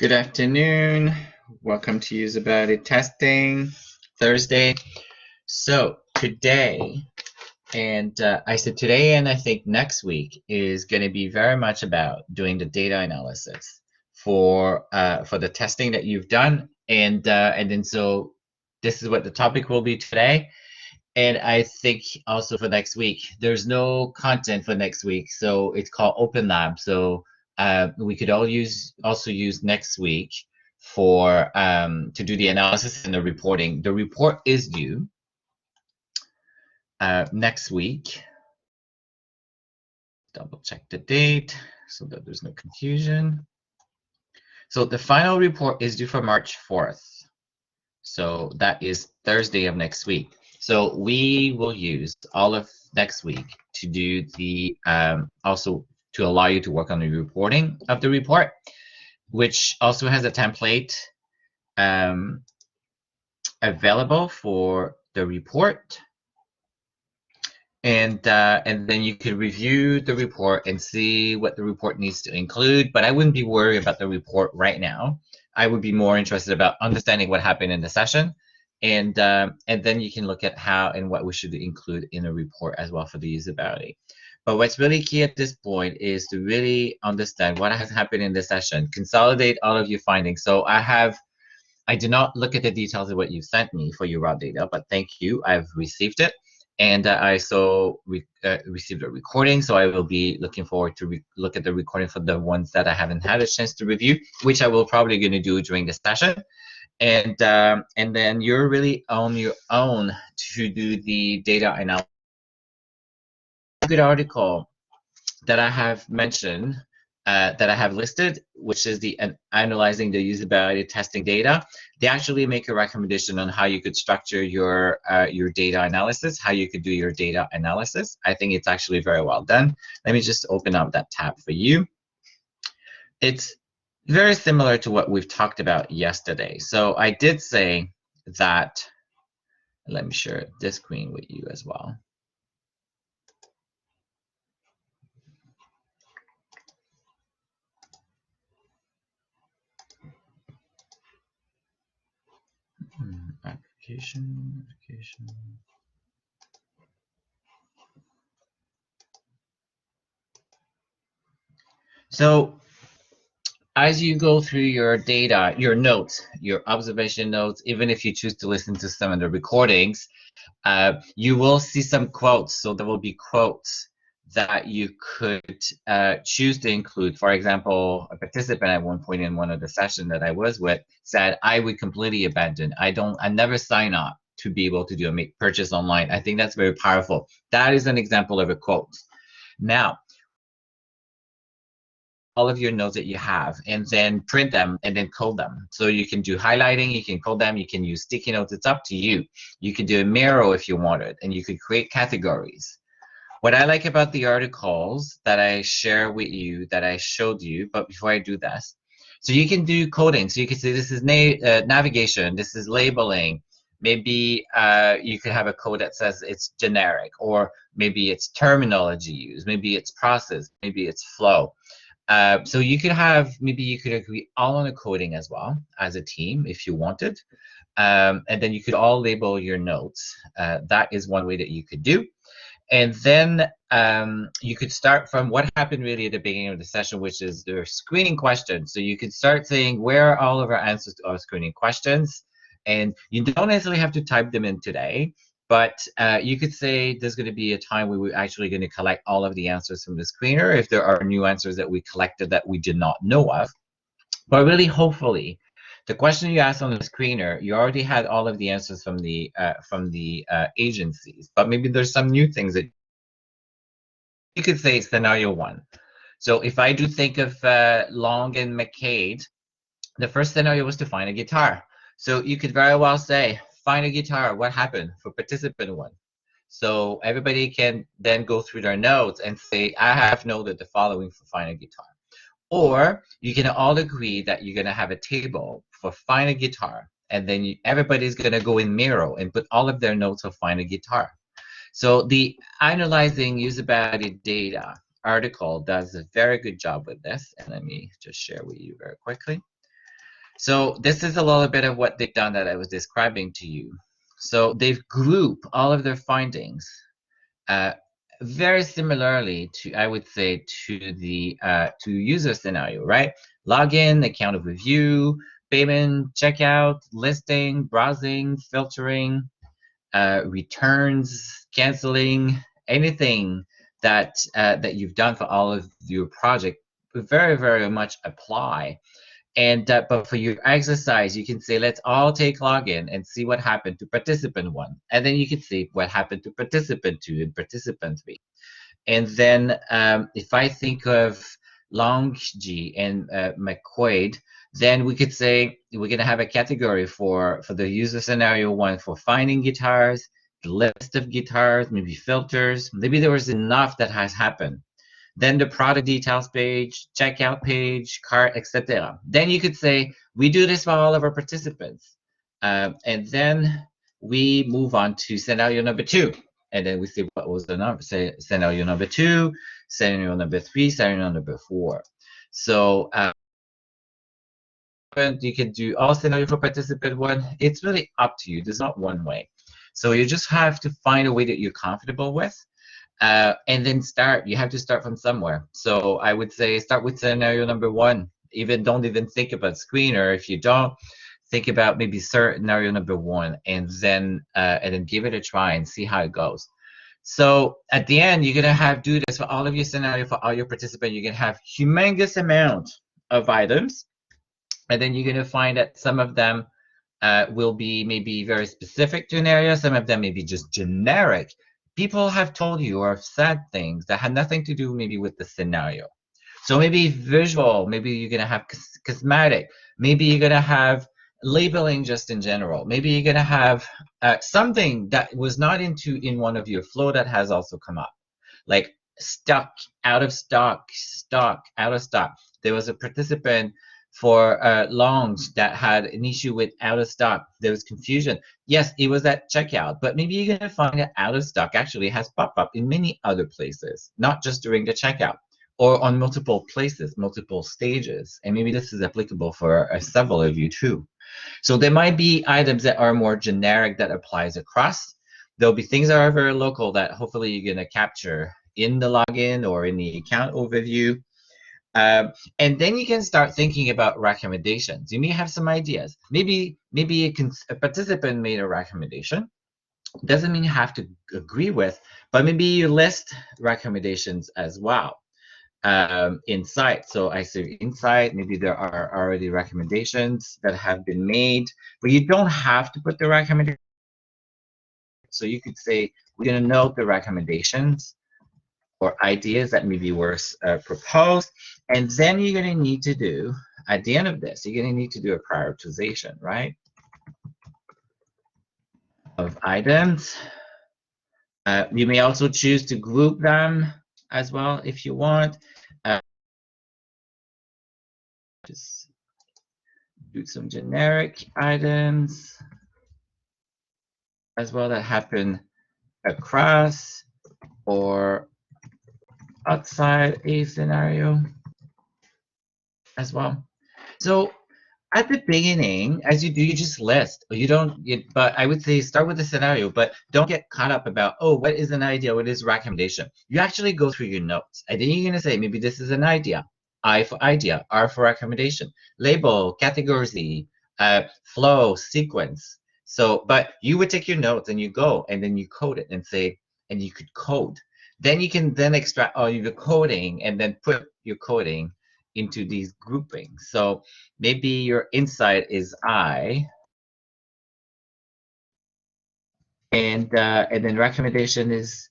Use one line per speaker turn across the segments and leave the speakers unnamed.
Good afternoon. Welcome to Usability Testing Thursday. So today, I said today and I think next week is going to be very much about doing the data analysis for the testing that you've done, and then so this is what the topic will be today. And I think also for next week, there's no content for next week, so it's called Open Lab. So we could also use next week for to do the analysis and the reporting. The report is due next week. Double check the date so that there's no confusion. So the final report is due for March 4th. So that is Thursday of next week. So we will use all of next week to do the also to allow you to work on the reporting of the report, which also has a template available for the report. And then you could review the report and see what the report needs to include. But I wouldn't be worried about the report right now. I would be more interested about understanding what happened in the session, and then you can look at how and what we should include in a report as well for the usability. But what's really key at this point is to really understand what has happened in the session, consolidate all of your findings. So I did not look at the details of what you sent me for your raw data, but thank you, I've received it. And I received a recording, so I will be looking forward to look at the recording for the ones that I haven't had a chance to review, which I will probably going to do during the session. And then you're really on your own to do the data analysis. A good article that I have mentioned, that I have listed, which is the analyzing the usability testing data. They actually make a recommendation on how you could structure your data analysis, how you could do your data analysis. I think it's actually very well done. Let me just open up that tab for you. It's very similar to what we've talked about yesterday. So I did say that, let me share this screen with you as well. Application. So as you go through your data, your notes, your observation notes, even if you choose to listen to some of the recordings, you will see some quotes. So there will be quotes that you could choose to include. For example, a participant at one point in one of the sessions that I was with said, "I would completely abandon. I never sign up to be able to do a purchase online." I think that's very powerful. That is an example of a quote. Now, all of your notes that you have and then print them and then code them. So you can do highlighting, you can code them, you can use sticky notes, it's up to you. You can do a Miro if you wanted, and you could create categories. What I like about the articles that I share with you, that I showed you, but before I do this, so you can do coding. So you can say this is navigation, this is labeling. Maybe you could have a code that says it's generic, or maybe it's terminology used, maybe it's process, maybe it's flow. So you could have, maybe you could agree all on the coding as well as a team if you wanted. And then you could all label your notes. That is one way that you could do. And then you could start from what happened really at the beginning of the session, which is the screening questions. So you could start saying, where are all of our answers to our screening questions? And you don't necessarily have to type them in today, but you could say there's going to be a time where we're actually going to collect all of the answers from the screener if there are new answers that we collected that we did not know of. But really, hopefully, the question you asked on the screener, you already had all of the answers from the agencies, but maybe there's some new things that you could say. Scenario one. So if I do think of Long and McCade, the first scenario was to find a guitar. So you could very well say, find a guitar, what happened for participant one? So everybody can then go through their notes and say, I have noted the following for find a guitar. Or you can all agree that you're going to have a table for find a guitar, and then everybody's going to go in Miro and put all of their notes for find a guitar. So the analyzing usability data article does a very good job with this, and let me just share with you very quickly. So this is a little bit of what they've done that I was describing to you. So they've grouped all of their findings uh, very similarly to, I would say, to the user scenario, right? Login, account overview, payment, checkout, listing, browsing, filtering, returns, canceling, anything that that you've done for all of your project very, very much apply. And but for your exercise, you can say, let's all take login and see what happened to participant 1. And then you can see what happened to participant 2 and participant 3. And then if I think of Longji and McQuaid, then we could say we're going to have a category for the user scenario 1 for finding guitars, the list of guitars, maybe filters. Maybe there was enough that has happened. Then the product details page, checkout page, cart, etc. Then you could say, we do this for all of our participants. And then we move on to scenario number 2. And then we see what was the number, say scenario number 2, scenario number 3, scenario number 4. So you can do all scenario for participant 1. It's really up to you. There's not one way. So you just have to find a way that you're comfortable with. And then you have to start from somewhere. So I would say start with scenario number 1. Don't even think about screener. If you don't, think about maybe scenario number 1, and then give it a try and see how it goes. So at the end, you're gonna do this for all of your scenario, for all your participants. You're gonna have humongous amount of items, and then you're gonna find that some of them will be maybe very specific to an area. Some of them may be just generic. People have told you or said things that had nothing to do maybe with the scenario. So maybe visual, maybe you're going to have cosmetic, maybe you're going to have labeling just in general. Maybe you're going to have something that was not in one of your flow that has also come up. Like stuck, out of stock, stock, out of stock. There was a participant for longs that had an issue with out of stock. There was confusion. Yes, it was at checkout, but maybe you're going to find that out of stock actually has popped up in many other places, not just during the checkout, or on multiple places, multiple stages. And maybe this is applicable for several of you too. So there might be items that are more generic that applies across. There'll be things that are very local that hopefully you're going to capture in the login or in the account overview. And then you can start thinking about recommendations. You may have some ideas. Maybe a participant made a recommendation. Doesn't mean you have to agree with, but maybe you list recommendations as well inside. So I say inside, maybe there are already recommendations that have been made, but you don't have to put the recommendation. So you could say, we're going to note the recommendations or ideas that maybe were proposed. And then you're going to need to do, at the end of this, you're going to need to do a prioritization, right? Of items. You may also choose to group them as well if you want. Just do some generic items as well that happen across or outside a scenario as well. So at the beginning, as you do, you just list. But I would say start with the scenario, but don't get caught up about, oh, what is an idea? What is recommendation? You actually go through your notes. And then you're going to say, maybe this is an idea. I for idea, R for recommendation, label, category, flow, sequence. So, but you would take your notes and you go and then you code it and say, and you could code. Then you can then extract all your coding and then put your coding into these groupings. So maybe your insight is I, and then recommendation is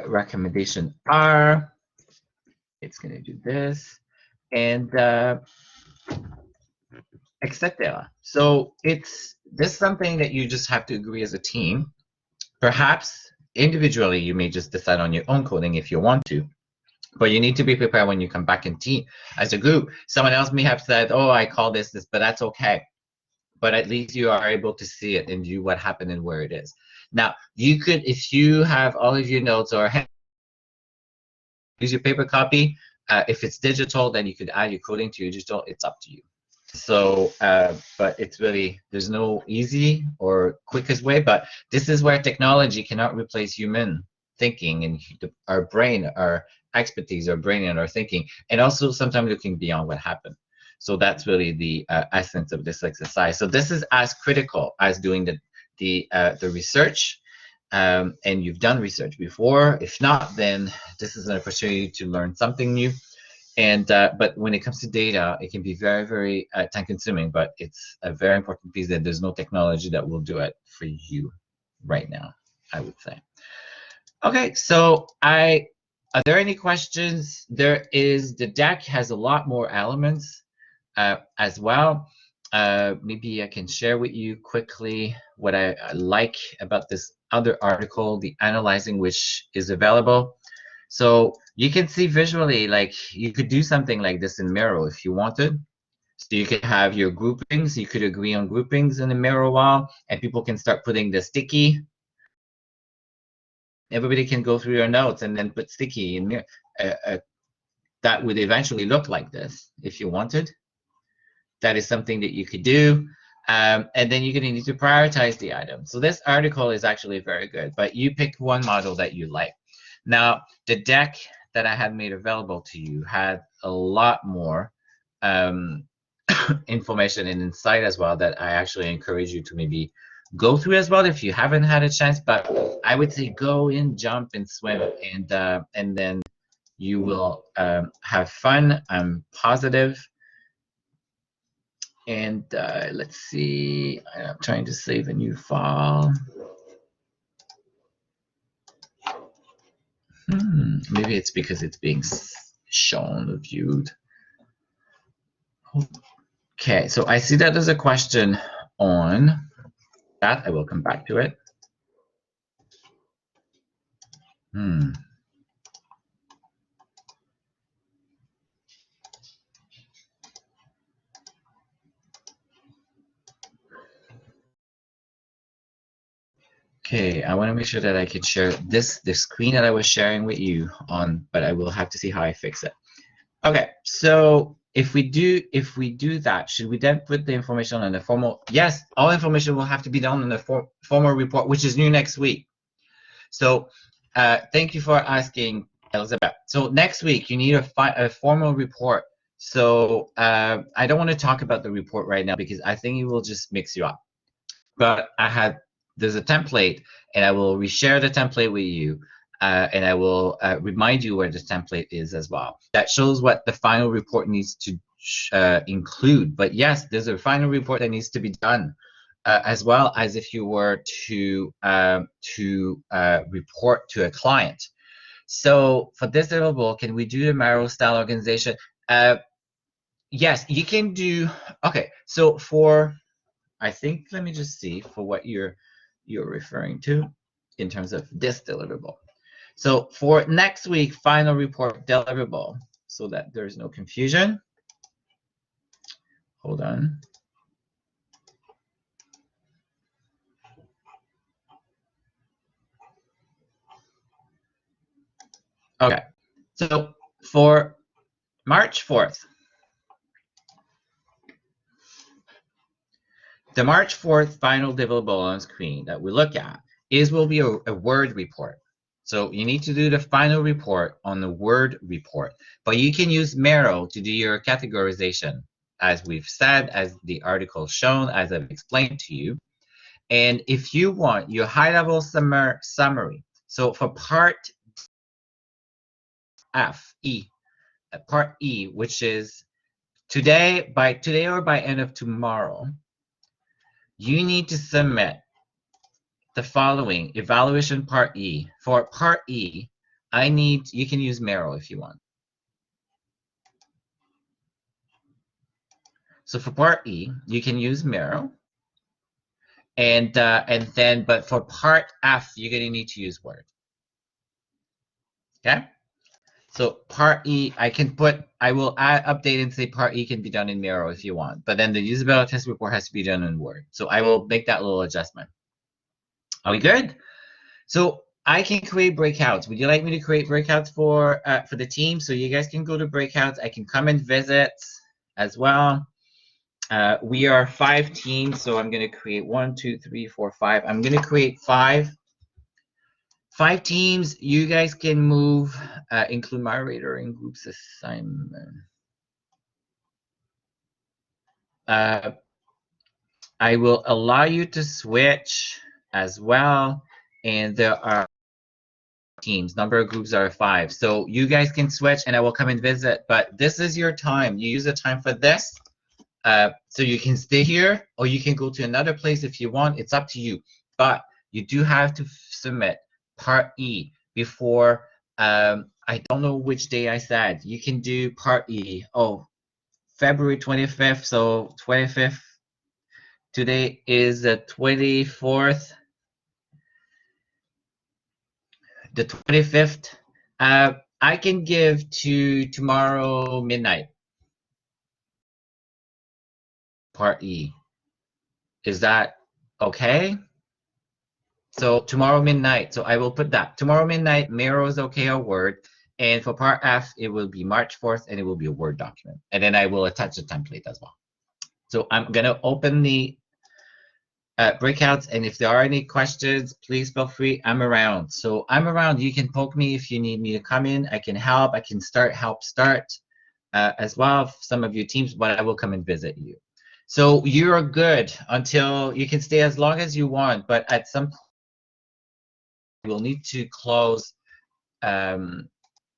recommendation R. It's going to do this, and etc. So this something that you just have to agree as a team. Perhaps individually, you may just decide on your own coding if you want to. But you need to be prepared when you come back in team as a group. Someone else may have said, oh, I call this, but that's okay. But at least you are able to see it and view what happened and where it is. Now, you could, if you have all of your notes or use your paper copy, if it's digital, then you could add your coding to your digital. It's up to you. So, but it's really, there's no easy or quickest way, but this is where technology cannot replace human thinking and our brain, our expertise, our brain and our thinking, and also sometimes looking beyond what happened. So that's really the essence of this exercise. So this is as critical as doing the research, and you've done research before. If not, then this is an opportunity to learn something new. And but when it comes to data, it can be very, very time consuming, but it's a very important piece that there's no technology that will do it for you right now, I would say. Okay, so are there any questions? There is, the deck has a lot more elements as well. Maybe I can share with you quickly what I like about this other article, the analyzing, which is available. So you can see visually, like you could do something like this in Miro if you wanted. So you could have your groupings, you could agree on groupings in the Miro wall, and people can start putting the sticky. Everybody can go through your notes and then put sticky in Miro. That would eventually look like this if you wanted. That is something that you could do. And then you're going to need to prioritize the item. So this article is actually very good, but you pick one model that you like. Now, the deck that I had made available to you had a lot more information and insight as well that I actually encourage you to maybe go through as well if you haven't had a chance. But I would say go in, jump, and swim, and then you will have fun. I'm positive. And let's see, I'm trying to save a new file. Maybe it's because it's being shown or viewed. Okay, so I see that there's a question on that. I will come back to it. Okay, I want to make sure that I can share the screen that I was sharing with you on, but I will have to see how I fix it. Okay, so if we do that, should we then put the information on the formal? Yes, all information will have to be done in the formal report, which is new next week. So thank you for asking, Elizabeth. So next week you need a formal report. So I don't want to talk about the report right now because I think it will just mix you up. But there's a template, and I will reshare the template with you, and I will remind you where the template is as well. That shows what the final report needs to include. But yes, there's a final report that needs to be done, as well as if you were to report to a client. So for this deliverable, can we do the Miro style organization? Yes, you can do. Okay, so for, I think, let me just see for what you're referring to in terms of this deliverable. So for next week, final report deliverable, so that there's no confusion. Hold on. Okay, so for March 4th, the March 4th final deliverable on screen that we look at will be a Word report. So you need to do the final report on the Word report, but you can use Miro to do your categorization, as we've said, as the article shown, as I've explained to you. And if you want your high-level summary, so for part E, which is by today or by end of tomorrow, you need to submit the following evaluation part E. For part E, you can use Miro if you want. So for part E, you can use Miro. And then, but for part F, you're going to need to use Word. Okay? So part E, I will update and say part E can be done in Miro if you want, but then the usability test report has to be done in Word. So I will make that little adjustment. Are we good? So I can create breakouts. Would you like me to create breakouts for the team so you guys can go to breakouts? I can come and visit as well. We are 5 teams, so I'm going to create 1, 2, 3, 4, 5. I'm going to create 5 teams. You guys can move, include moderator in groups assignment. I will allow you to switch as well, and there are teams. Number of groups are 5, so you guys can switch, and I will come and visit. But this is your time. You use the time for this. So you can stay here, or you can go to another place if you want. It's up to you. But you do have to submit Part E before, I don't know which day I said. You can do Part E. Oh, February 25th. So 25th. Today is the 24th. The 25th. I can give to tomorrow midnight. Part E. Is that okay? So tomorrow midnight, so I will put that. Tomorrow midnight, Miro is okay or Word. And for part F, it will be March 4th, and it will be a Word document. And then I will attach the template as well. So I'm going to open the breakouts, and if there are any questions, please feel free. I'm around. So I'm around. You can poke me if you need me to come in. I can help. I can help start as well, some of your teams, but I will come and visit you. So you're good until you can stay as long as you want, but at some point, we'll need to close